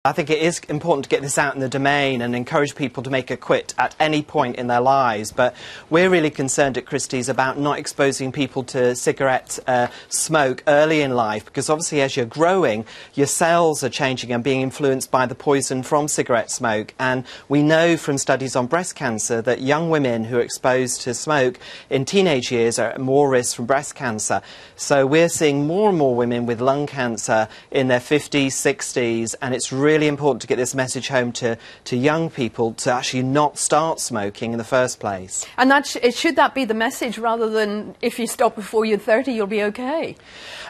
I think it is important to get this out in the domain and encourage people to make a quit at any point in their lives. But we're really concerned at Christie's about not exposing people to cigarette smoke early in life, because obviously as you're growing, your cells are changing and being influenced by the poison from cigarette smoke. And we know from studies on breast cancer that young women who are exposed to smoke in teenage years are at more risk from breast cancer. So we're seeing more and more women with lung cancer in their 50s, 60s, and it's really important to get this message home to young people to actually not start smoking in the first place. And should that be the message, rather than if you stop before you're 30, you'll be okay?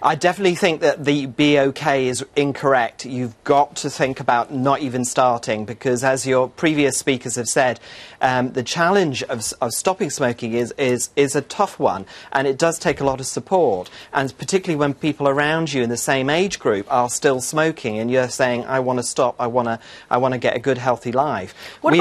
I definitely think that the be okay is incorrect. You've got to think about not even starting, because as your previous speakers have said, the challenge of stopping smoking is a tough one, and it does take a lot of support, and particularly when people around you in the same age group are still smoking and you're saying, I want to stop, I want to get a good healthy life. What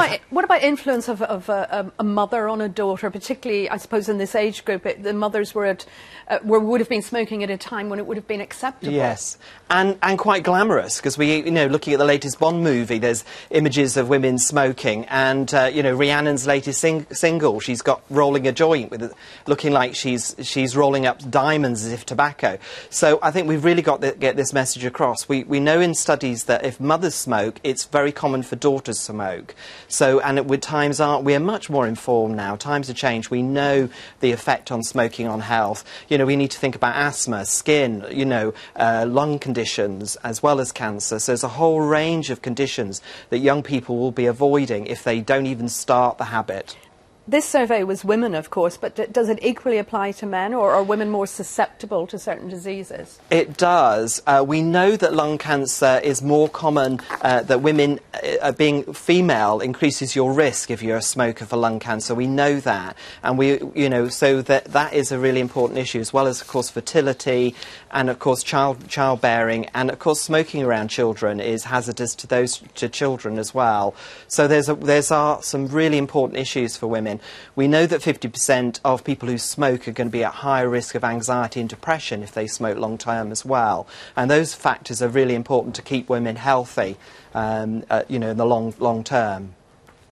about influence of a mother on a daughter, particularly I suppose in this age group? The mothers would have been smoking at a time when it would have been acceptable. Yes, and quite glamorous, because looking at the latest Bond movie, there's images of women smoking, and Rhiannon's latest single, she's got rolling a joint with it, looking like she's rolling up diamonds as if tobacco. So I think we've really got to get this message across. We know in studies that if mothers smoke, it's very common for daughters to smoke. So, and with times we're much more informed now. Times have changed. We know the effect on smoking on health. We need to think about asthma, skin, lung conditions, as well as cancer. So there's a whole range of conditions that young people will be avoiding if they don't even start the habit. This survey was women, of course, but does it equally apply to men, or are women more susceptible to certain diseases? It does. We know that lung cancer is more common, that women being female increases your risk if you're a smoker for lung cancer. We know that. And so that is a really important issue, as well as, of course, fertility and, of course, childbearing. And, of course, smoking around children is hazardous to children as well. So there's some really important issues for women. We know that 50% of people who smoke are going to be at higher risk of anxiety and depression if they smoke long term as well. And those factors are really important to keep women healthy, in the long term.